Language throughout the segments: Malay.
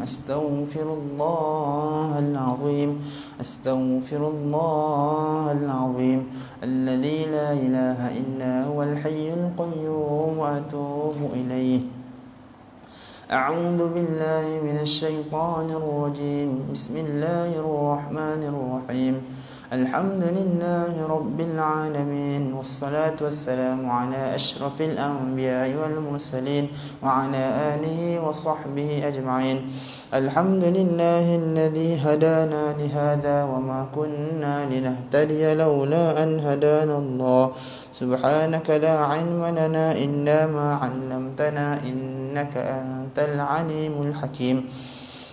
أستغفر الله العظيم أستغفر الله العظيم الذي لا إله إلا هو الحي القيوم وأتوب إليه. أعوذ بالله من الشيطان الرجيم. بسم الله الرحمن الرحيم. الحمد لله رب العالمين، والصلاة والسلام على أشرف الأنبياء والمرسلين وعلى آله وصحبه أجمعين. الحمد لله الذي هدانا لهذا وما كنا لنهتدي لولا أن هدانا الله. سبحانك لا علم لنا إلا ما علمتنا إنك أنت العليم الحكيم.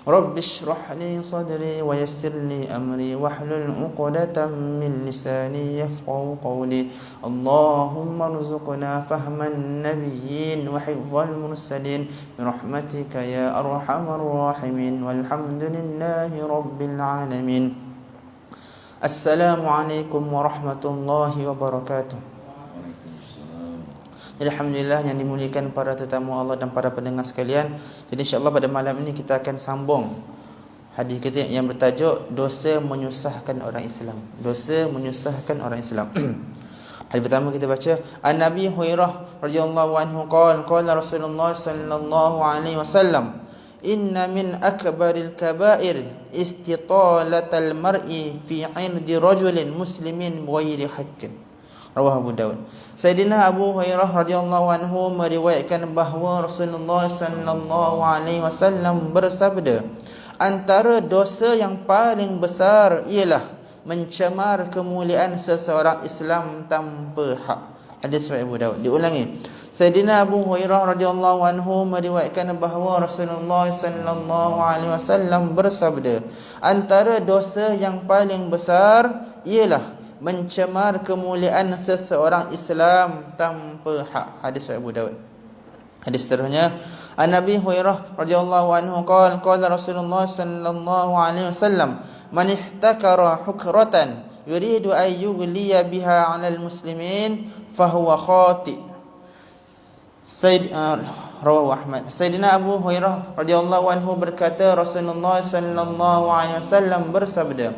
رب اشرح لي صدري ويسر لي أمري واحلل عقدة من لساني يفقهوا قولي. اللهم ارزقنا فهم النبيين وحفظ المرسلين برحمتك يا أرحم الراحمين، والحمد لله رب العالمين. السلام عليكم ورحمة الله وبركاته. Jadi alhamdulillah yang dimuliakan para tetamu Allah dan para pendengar sekalian. Jadi insya-Allah pada malam ini kita akan sambung hadis kita yang bertajuk dosa menyusahkan orang Islam. Dosa menyusahkan orang Islam. Hadis pertama kita baca, An-Nabi Hurairah radhiyallahu anhu qala Rasulullah sallallahu alaihi wasallam, inna min akbaril kaba'ir istitalatal mar'i fi 'irdi rajulin muslimin ghairi haqqin. Rawah Abu Daud. Sayyidina Abu Hurairah radhiyallahu anhu meriwayatkan bahawa Rasulullah sallallahu alaihi wasallam bersabda, antara dosa yang paling besar ialah mencemar kemuliaan seseorang Islam tanpa hak. Hadis riwayat Abu Daud. Diulangi. Sayyidina Abu Hurairah radhiyallahu anhu meriwayatkan bahawa Rasulullah sallallahu alaihi wasallam bersabda, antara dosa yang paling besar ialah mencemar kemuliaan seseorang Islam tanpa hak. Hadis riwayat Abu Daud. Hadis seterusnya, An-Nabi Hurairah radhiyallahu anhu qala Rasulullah sallallahu alaihi wasallam, man ihtakara hukratan yuridu an yughliya biha 'alal muslimin fahuwa khati. Rawahu Ahmad. Sayyidina Abu Hurairah radhiyallahu anhu berkata, Rasulullah sallallahu alaihi wasallam bersabda,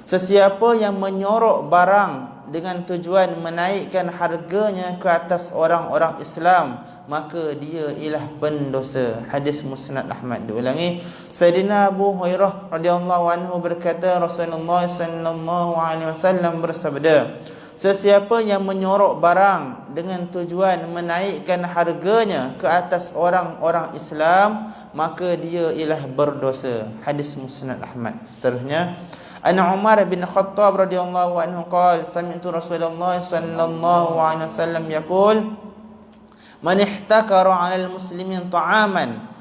sesiapa yang menyorok barang dengan tujuan menaikkan harganya ke atas orang-orang Islam, maka dia ialah pendosa. Hadis Musnad Ahmad. Diulangi. Sayyidina Abu Hurairah radhiyallahu anhu berkata, Rasulullah sallallahu alaihi wasallam bersabda, sesiapa yang menyorok barang dengan tujuan menaikkan harganya ke atas orang-orang Islam, maka dia ialah berdosa. Hadis Musnad Ahmad. Seterusnya, An Umar bin Khattab radhiyallahu anhu qala sami'tu Rasulullah sallallahu alaihi wasallam yaqul, man ihtakara 'alal muslimin ta'aman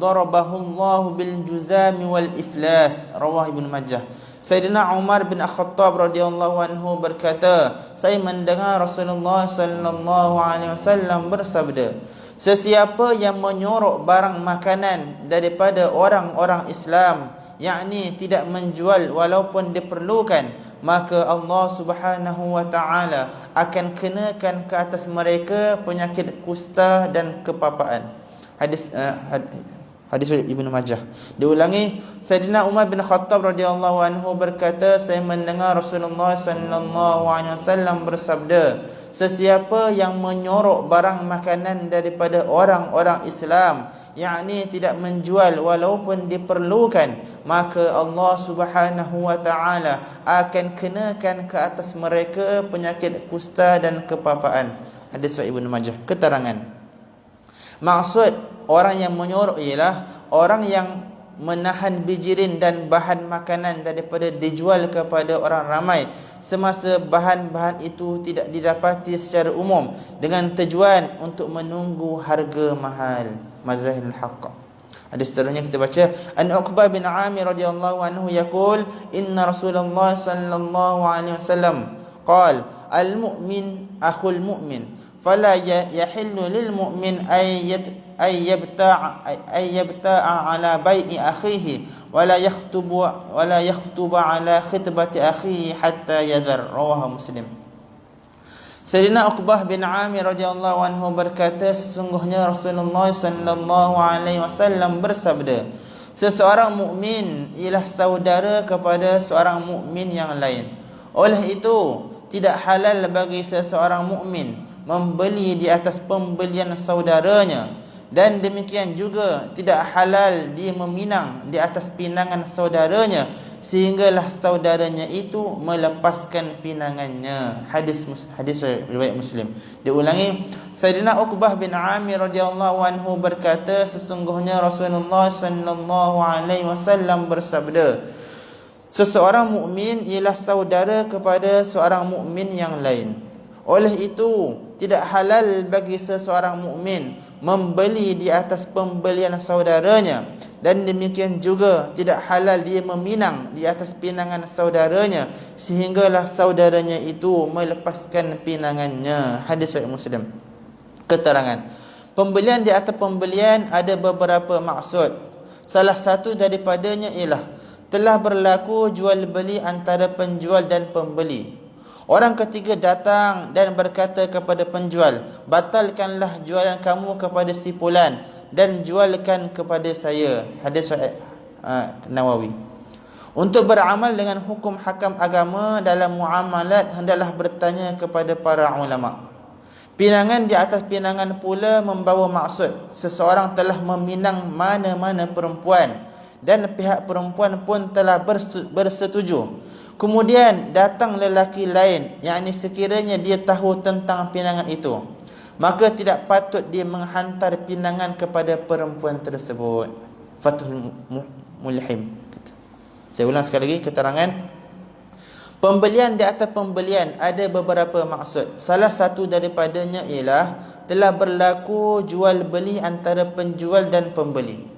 darabahu Allah bil juzami wal iflas. Rawah Ibnu Majah. Sayyidina Umar bin Khattab radhiyallahu anhu berkata, saya mendengar Rasulullah sallallahu alaihi wasallam bersabda, sesiapa yang menyorok barang makanan daripada orang-orang Islam, yakni tidak menjual walaupun diperlukan, maka Allah Subhanahu wa taala akan kenakan ke atas mereka penyakit kusta dan kepapaan. Hadis Ibnu Majah. Diulangi, Sayyidina Umar bin Khattab radhiyallahu anhu berkata, saya mendengar Rasulullah sallallahu alaihi wasallam bersabda, sesiapa yang menyorok barang makanan daripada orang-orang Islam, yakni tidak menjual walaupun diperlukan, maka Allah Subhanahu wa taala akan kenakan ke atas mereka penyakit kusta dan kepapaan. Hadis riwayat Ibnu Majah. Keterangan, maksud orang yang menyorok ialah orang yang menahan bijirin dan bahan makanan daripada dijual kepada orang ramai semasa bahan-bahan itu tidak didapati secara umum dengan tujuan untuk menunggu harga mahal. Mazahirul haqq. Hadis seterusnya kita baca, An Uqbah bin Amir radhiyallahu anhu yaqul, inna Rasulullah sallallahu alaihi wasallam qala, al mu'min akhul mu'min, fala yahillu lil mu'min ay yabta'a ala bai'i akhihi wala yakhtuba ala khitbati akhihi hatta yadhar. Rawahu Muslim. Sayyidina Uqbah bin Amir radhiyallahu anhu berkata, sesungguhnya Rasulullah sallallahu alaihi wasallam bersabda, Seseorang mukmin ialah saudara kepada seorang mukmin yang lain. Oleh itu, tidak halal bagi seseorang mukmin membeli di atas pembelian saudaranya, dan demikian juga tidak halal dia meminang di atas pinangan saudaranya sehinggalah saudaranya itu melepaskan pinangannya. Hadis riwayat Muslim. Diulangi, Sayyidina Uqbah bin Amir radhiyallahu anhu berkata, sesungguhnya Rasulullah sallallahu alaihi wasallam bersabda, seseorang mukmin ialah saudara kepada seorang mukmin yang lain. Oleh itu, tidak halal bagi seseorang mukmin membeli di atas pembelian saudaranya, dan demikian juga tidak halal dia meminang di atas pinangan saudaranya sehinggalah saudaranya itu melepaskan pinangannya. Hadis riwayat Muslim. Keterangan, pembelian di atas pembelian ada beberapa maksud. Salah satu daripadanya ialah telah berlaku jual beli antara penjual dan pembeli. Orang ketiga datang dan berkata kepada penjual, batalkanlah jualan kamu kepada si fulan dan jualkan kepada saya. Hadis Nawawi. Untuk beramal dengan hukum hakam agama dalam muamalat, hendaklah bertanya kepada para ulama. Pinangan di atas pinangan pula membawa maksud seseorang telah meminang mana-mana perempuan dan pihak perempuan pun telah bersetuju. Kemudian datang lelaki lain, yakni sekiranya dia tahu tentang pinangan itu, maka tidak patut dia menghantar pinangan kepada perempuan tersebut. Fathul Mulhim. Saya ulang sekali lagi keterangan. Pembelian di atas pembelian ada beberapa maksud. Salah satu daripadanya ialah telah berlaku jual beli antara penjual dan pembeli.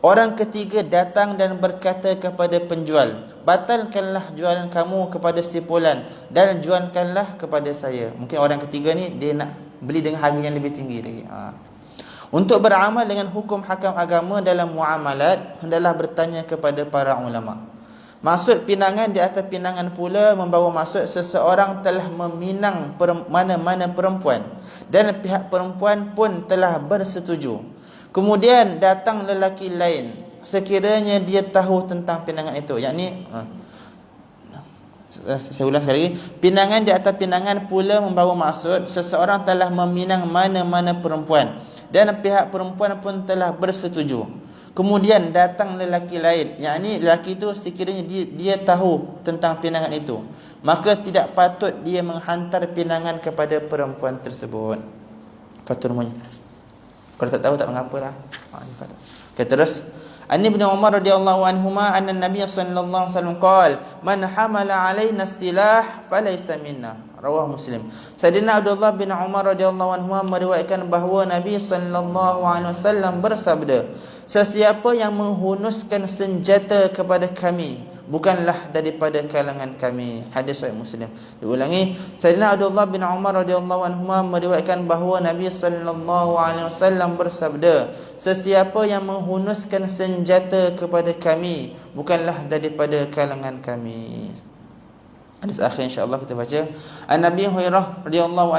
Orang ketiga datang dan berkata kepada penjual, batalkanlah jualan kamu kepada si fulan dan jualkanlah kepada saya. Mungkin orang ketiga ni dia nak beli dengan harga yang lebih tinggi lagi. Untuk beramal dengan hukum hakam agama dalam muamalat, hendaklah bertanya kepada para ulama. Maksud pinangan di atas pinangan pula membawa maksud seseorang telah meminang mana-mana perempuan dan pihak perempuan pun telah bersetuju. Kemudian datang lelaki lain, sekiranya dia tahu tentang pinangan itu, yakni saya ulang sekali lagi, pinangan di atas pinangan pula membawa maksud seseorang telah meminang mana-mana perempuan dan pihak perempuan pun telah bersetuju. Kemudian datang lelaki lain, yakni lelaki itu sekiranya dia tahu tentang pinangan itu, maka tidak patut dia menghantar pinangan kepada perempuan tersebut. Fatul Mu'min. Kalau tak tahu tak mengapalah. Okay, terus. An Ibn Umar radhiyallahu anhuma anna Nabiy sallallahu alaihi wasallam qala, "Man hamala alaina silah falaysa minna." Rawah Muslim. Sayyidina Abdullah bin Umar radhiyallahu anhuma meriwayatkan bahawa Nabi sallallahu alaihi wasallam bersabda, sesiapa yang menghunuskan senjata kepada kami bukanlah daripada kalangan kami. Hadis sahih Muslim. Diulangi, Sayyidina Abdullah bin Umar radhiyallahu anhuma meriwayatkan bahawa Nabi sallallahu alaihi wasallam bersabda, sesiapa yang menghunuskan senjata kepada kami bukanlah daripada kalangan kami. Hadis akhir insya-Allah kita baca. An-Nabi Hurairah radhiyallahu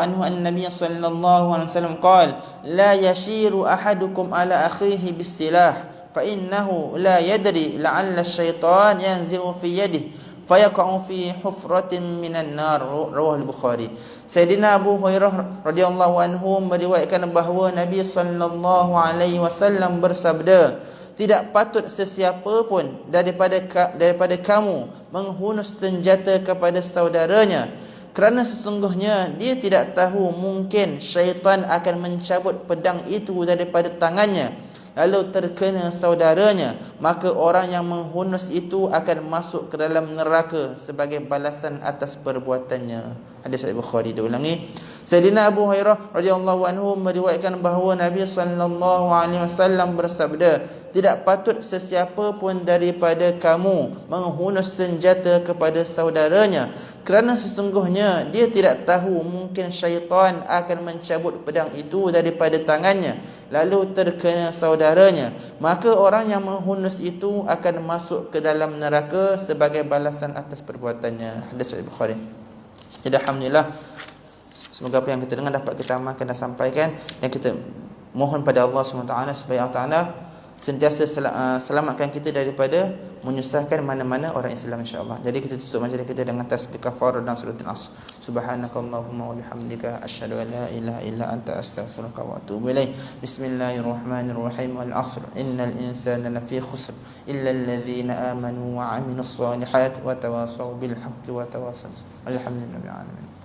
anhu an-Nabiy sallallahu alaihi wasallam qala, la yashiru ahadukum ala akhihi bis-silah fa innahu la yadri la'alla asy-syaitan yanzi'u fi yadihi fayaqa'u fi hufratin minan nar. Rawah al-Bukhari. Sayyidina Abu Hurairah radhiyallahu anhu meriwayatkan bahawa Nabi sallallahu alaihi wasallam bersabda, tidak patut sesiapa pun daripada kamu menghunus senjata kepada saudaranya, kerana sesungguhnya dia tidak tahu, mungkin syaitan akan mencabut pedang itu daripada tangannya lalu terkena saudaranya, maka orang yang menghunus itu akan masuk ke dalam neraka sebagai balasan atas perbuatannya. Hadis Sahih Bukhari. Diulangi, Sayyidina Abu Hurairah radhiyallahu anhu meriwayatkan bahawa Nabi sallallahu alaihi wasallam bersabda, tidak patut sesiapa pun daripada kamu menghunus senjata kepada saudaranya, kerana sesungguhnya dia tidak tahu, mungkin syaitan akan mencabut pedang itu daripada tangannya lalu terkena saudaranya, maka orang yang menghunus itu akan masuk ke dalam neraka sebagai balasan atas perbuatannya. Hadis Sahih Bukhari. Jadi alhamdulillah, semoga apa yang kita dengar dapat kita amalkan dan sampaikan, dan kita mohon pada Allah SWT supaya Allah Ta'ala sentiasa selamatkan kita daripada menyusahkan mana-mana orang Islam, insya-Allah. Jadi kita tutup majlis kita dengan tasbih kafarah dan suratul As. Subhanakallahumma wa bihamdika asyhadu an la ilaha illa anta astaghfiruka wa atubu ilaik. Bismillahirrahmanirrahim. Wal 'asr innal insana lafi khusr illa alladhina amanu wa 'amilus solihat wa tawassaw bil haqqi wa tawassaw. Alhamdulillahil alamin.